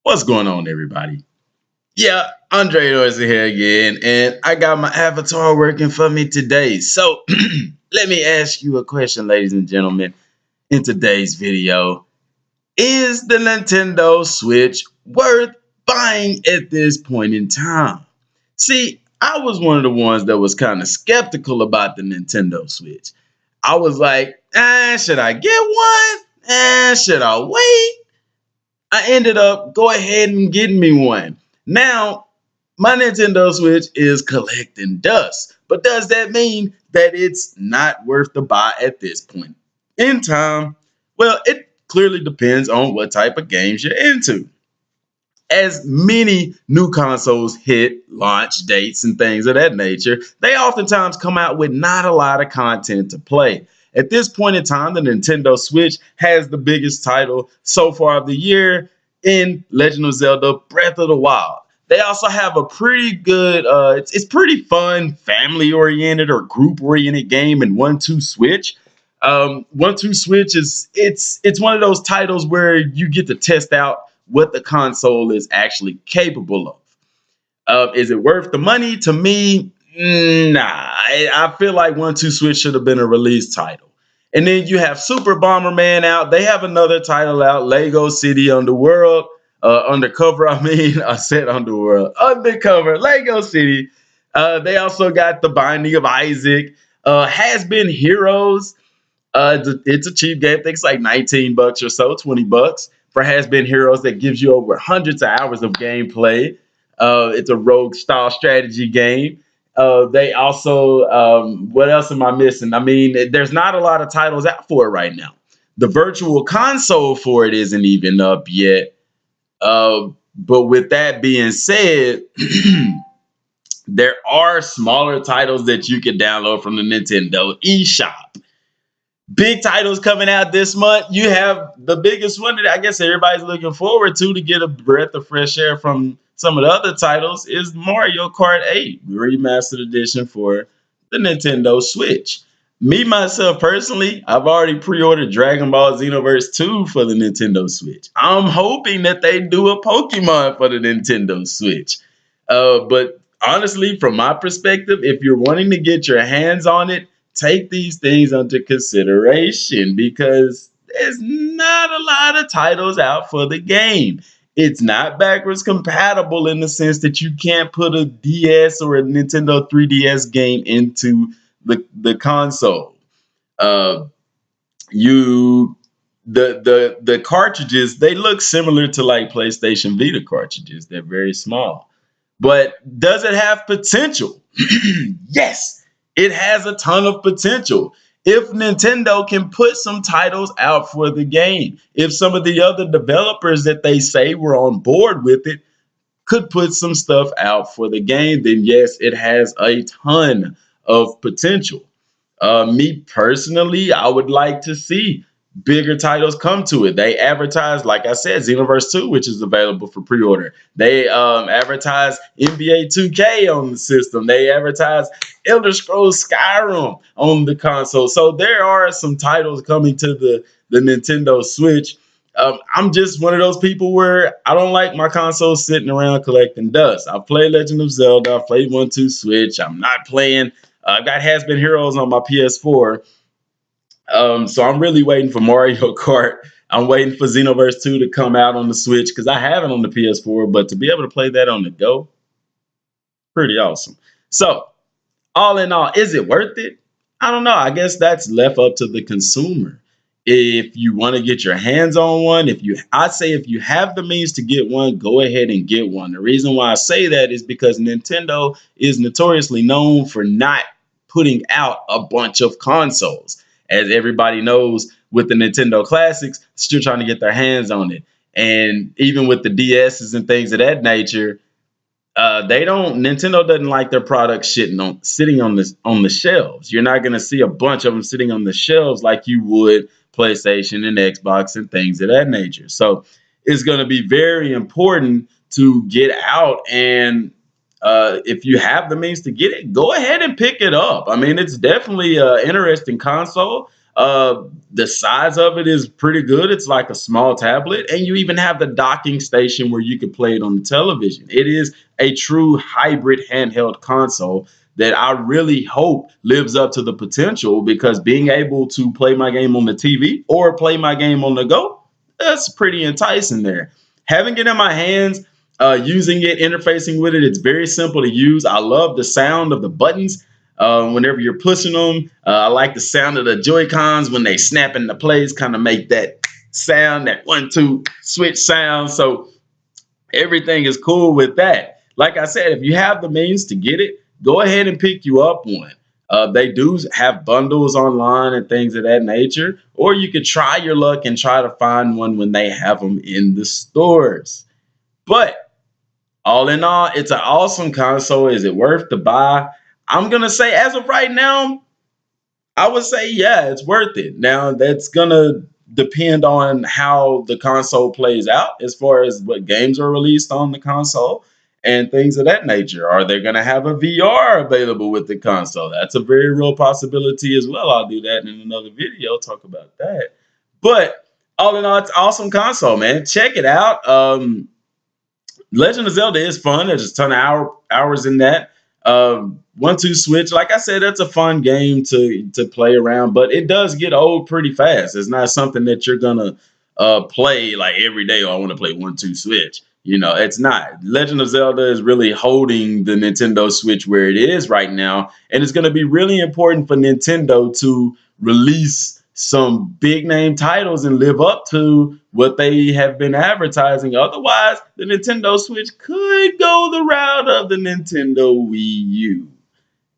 What's going on, everybody? Yeah, Andre Dorsey here again, and I got my avatar working for me today. So, let me ask you a question, ladies and gentlemen, in today's video. Is the Nintendo Switch worth buying at this point in time? See, I was one of the ones that was kind of skeptical about the Nintendo Switch. I was like, should I get one? Should I wait? I ended up go ahead and getting me one. Now, my Nintendo Switch is collecting dust. But does that mean that it's not worth the buy at this point in time? Well, it clearly depends on what type of games you're into. As many new consoles hit launch dates and things of that nature, they oftentimes come out with not a lot of content to play. At this point in time, the Nintendo Switch has the biggest title so far of the year in Legend of Zelda Breath of the Wild. They also have a pretty good, it's pretty fun, family oriented or group oriented game in 1-2 Switch. 1-2 Switch is it's one of those titles where you get to test out what the console is actually capable of. Is it worth the money? To me, nah. I feel like 1-2 Switch should have been a release title. And then you have Super Bomberman out. They have another title out, Lego City Underworld. Undercover, I mean, I said Underworld. Undercover, Lego City. They also got The Binding of Isaac. Has Been Heroes. It's a cheap game. I think it's like 19 bucks or so, 20 bucks for Has Been Heroes that gives you over hundreds of hours of gameplay. It's a rogue style strategy game. They also, what else am I missing? I mean, there's not a lot of titles out for it right now. The virtual console for it isn't even up yet. But with that being said, there are smaller titles that you can download from the Nintendo eShop. Big titles coming out this month. You have the biggest one that I guess everybody's looking forward to get a breath of fresh air from some of the other titles is Mario Kart 8 Remastered Edition for the Nintendo Switch. Me, myself, personally, I've already pre-ordered Dragon Ball Xenoverse 2 for the Nintendo Switch. I'm hoping that they do a Pokemon for the Nintendo Switch. But honestly, from my perspective, if you're wanting to get your hands on it, take these things under consideration because there's not a lot of titles out for the game. It's not backwards compatible in the sense that you can't put a DS or a Nintendo 3DS game into the console. Uh, you the cartridges, they look similar to like PlayStation Vita cartridges. They're very small. But does it have potential? Yes, it has a ton of potential. If Nintendo can put some titles out for the game, if some of the other developers that they say were on board with it could put some stuff out for the game, then yes, it has a ton of potential. Me personally, I would like to see bigger titles come to it. They advertise, like I said, Xenoverse 2, which is available for pre-order. They advertise NBA 2K on the system. They advertise Elder Scrolls Skyrim on the console. So there are some titles coming to the Nintendo Switch. I'm just one of those people where I don't like my console sitting around collecting dust. I play Legend of Zelda. I played 1-2 Switch. I'm not playing. I've got Has Been Heroes on my PS4. So I'm really waiting for Mario Kart. I'm waiting for Xenoverse 2 to come out on the Switch because I have it on the PS4, but to be able to play that on the go, pretty awesome. So, all in all, is it worth it? I don't know. I guess that's left up to the consumer. If you want to get your hands on one, I say if you have the means to get one, go ahead and get one. The reason why I say that is because Nintendo is notoriously known for not putting out a bunch of consoles. As everybody knows, with the Nintendo Classics, still trying to get their hands on it. And even with the DSs and things of that nature, they don't. Nintendo doesn't like their products sitting on the shelves. You're not going to see a bunch of them sitting on the shelves like you would PlayStation and Xbox and things of that nature. So it's going to be very important to get out and if you have the means to get it, go ahead and pick it up. I mean, it's definitely an interesting console. The size of it is pretty good. It's like a small tablet, and you even have the docking station where you can play it on the television. It is a true hybrid handheld console that I really hope lives up to the potential, because being able to play my game on the TV or play my game on the go, that's pretty enticing there. Having it in my hands, using it, interfacing with it, it's very simple to use. I love the sound of the buttons whenever you're pushing them. I like the sound of the Joy Cons when they snap into place, kind of make that sound, that 1-2 switch sound. So everything is cool with that. Like I said, if you have the means to get it, go ahead and pick you up one. They do have bundles online and things of that nature, or you could try your luck and try to find one when they have them in the stores. But all in all, it's an awesome console. Is it worth the buy? I'm gonna say, as of right now, I would say, yeah, it's worth it. Now, that's gonna depend on how the console plays out as far as what games are released on the console and things of that nature. Are they gonna have a VR available with the console? That's a very real possibility as well. I'll do that in another video, talk about that. But all in all, it's an awesome console, man. Check it out. Legend of Zelda is fun. There's a ton of hours in that. 1-2 switch, like I said, that's a fun game to play around, but it does get old pretty fast. It's not something that you're gonna play like every day. Oh, I want to play 1-2 switch. It's not. Legend of Zelda is really holding the Nintendo Switch where it is right now, and it's going to be really important for Nintendo to release some big name titles and live up to what they have been advertising. Otherwise, the Nintendo Switch could go the route of the Nintendo Wii U,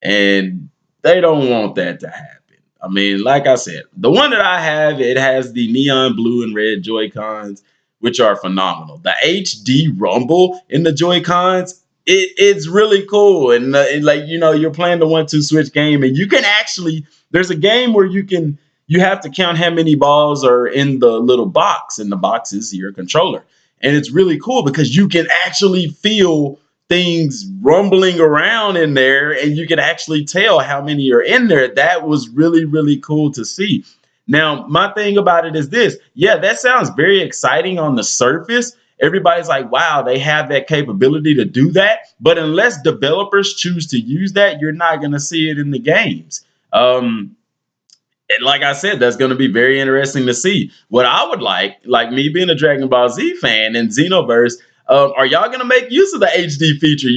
and they don't want that to happen. I mean, like I said, the one that I have, it has the neon blue and red Joy Cons, which are phenomenal. The HD Rumble in the Joy Cons, it's really cool. And like, you're playing the 1-2 switch game, and you can actually, there's a game where you have to count how many balls are in the little box, and the box is your controller. And it's really cool because you can actually feel things rumbling around in there, and you can actually tell how many are in there. That was really, really cool to see. Now, my thing about it is this. Yeah, that sounds very exciting on the surface. Everybody's like, wow, they have that capability to do that. But unless developers choose to use that, you're not going to see it in the games. And like I said, that's going to be very interesting to see. What I would like me being a Dragon Ball Z fan and Xenoverse, are y'all going to make use of the HD feature?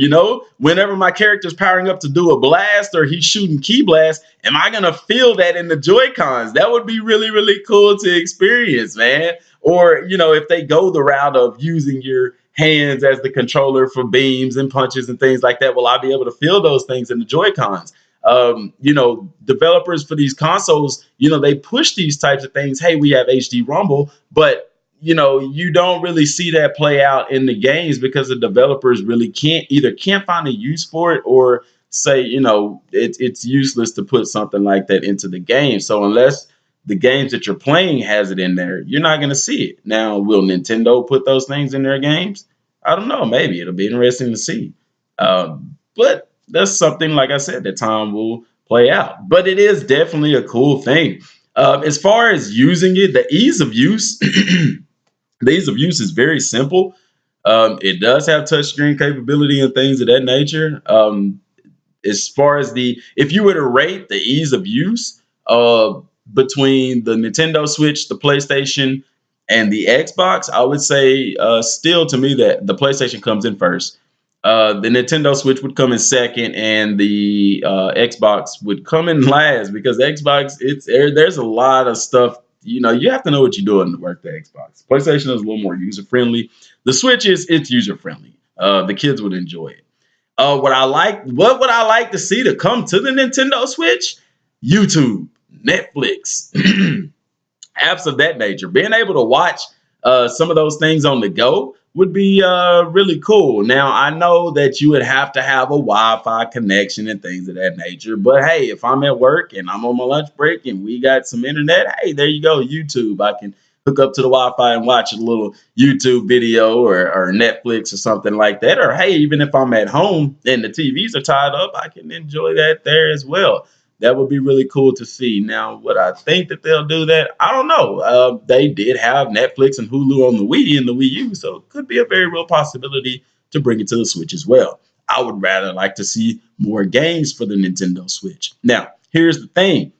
Whenever my character's powering up to do a blast or he's shooting key blast, am I going to feel that in the Joy-Cons? That would be really, really cool to experience, man. Or, if they go the route of using your hands as the controller for beams and punches and things like that, will I be able to feel those things in the Joy-Cons? Developers for these consoles, they push these types of things. Hey, we have HD Rumble, but you don't really see that play out in the games because the developers really can't find a use for it, or say, it's useless to put something like that into the game. So unless the games that you're playing has it in there, you're not going to see it. Now, will Nintendo put those things in their games? I don't know. Maybe it'll be interesting to see. But that's something, like I said, that time will play out. But it is definitely a cool thing. As far as using it, the ease of use, the ease of use is very simple. It does have touchscreen capability and things of that nature. As far as if you were to rate the ease of use between the Nintendo Switch, the PlayStation, and the Xbox, I would say still to me that the PlayStation comes in first. The Nintendo Switch would come in second, and the Xbox would come in last, because the Xbox, there's a lot of stuff. You have to know what you're doing to work the Xbox. PlayStation is a little more user friendly. The Switch it's user friendly. The kids would enjoy it. What would I like to see to come to the Nintendo Switch? YouTube, Netflix, apps of that nature. Being able to watch some of those things on the go would be really cool. Now, I know that you would have to have a Wi-Fi connection and things of that nature. But hey, if I'm at work and I'm on my lunch break and we got some internet, hey, there you go, YouTube. I can hook up to the Wi-Fi and watch a little YouTube video or Netflix or something like that. Or hey, even if I'm at home and the TVs are tied up, I can enjoy that there as well. That would be really cool to see. Now, would I think that they'll do that? I don't know. They did have Netflix and Hulu on the Wii and the Wii U, so it could be a very real possibility to bring it to the Switch as well. I would rather like to see more games for the Nintendo Switch. Now, here's the thing: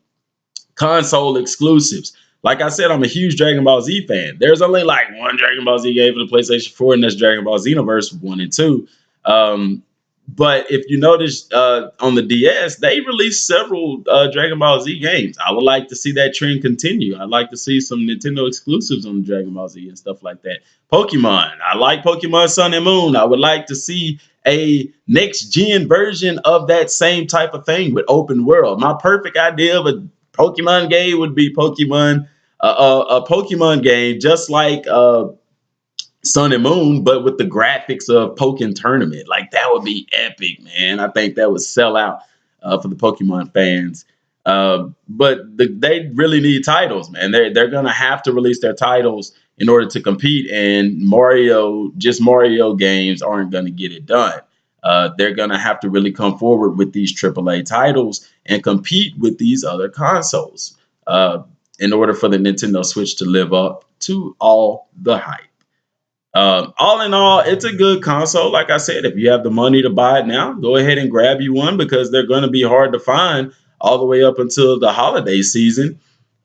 console exclusives. Like I said, I'm a huge Dragon Ball Z fan. There's only like one Dragon Ball Z game for the PlayStation 4, and that's Dragon Ball Xenoverse 1 and 2. Um, but if you notice on the DS, they released several Dragon Ball Z games. I would like to see that trend continue. I'd like to see some Nintendo exclusives on Dragon Ball Z and stuff like that. Pokemon. I like Pokemon Sun and Moon. I would like to see a next gen version of that same type of thing with open world. My perfect idea of a Pokemon game would be a Pokemon game just like Sun and Moon, but with the graphics of Pokken Tournament. Like that would be epic, man. I think that would sell out for the Pokemon fans. They really need titles, man. They're gonna have to release their titles in order to compete, and Mario games aren't gonna get it done. They're gonna have to really come forward with these AAA titles and compete with these other consoles in order for the Nintendo Switch to live up to all the hype. All in all, it's a good console. Like I said, if you have the money to buy it now, go ahead and grab you one because they're going to be hard to find all the way up until the holiday season.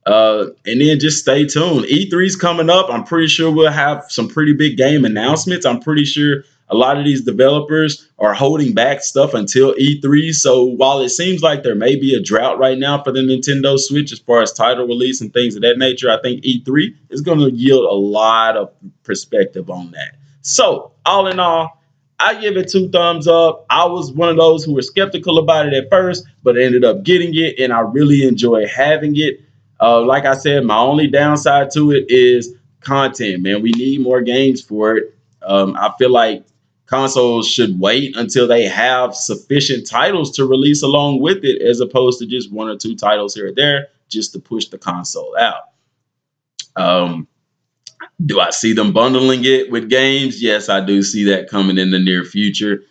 And then just stay tuned. E3 is coming up. I'm pretty sure we'll have some pretty big game announcements. I'm pretty sure a lot of these developers are holding back stuff until E3. So while it seems like there may be a drought right now for the Nintendo Switch as far as title release and things of that nature, I think E3 is going to yield a lot of perspective on that. So all in all, I give it 2 thumbs up. I was one of those who were skeptical about it at first, but ended up getting it, and I really enjoy having it. Like I said, my only downside to it is content, man. We need more games for it. I feel like consoles should wait until they have sufficient titles to release along with it, as opposed to just 1 or 2 titles here or there just to push the console out. Do I see them bundling it with games? Yes, I do see that coming in the near future.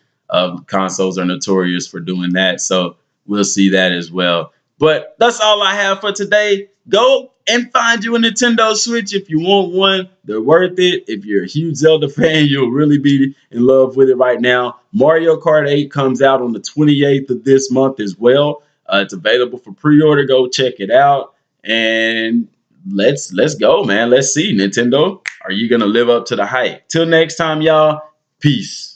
Consoles are notorious for doing that, so we'll see that as well. But that's all I have for today. Go and find you a Nintendo Switch if you want one. They're worth it. If you're a huge Zelda fan, you'll really be in love with it right now. Mario Kart 8 comes out on the 28th of this month as well. It's available for pre-order. Go check it out. And let's go, man. Let's see. Nintendo, are you going to live up to the hype? Till next time, y'all. Peace.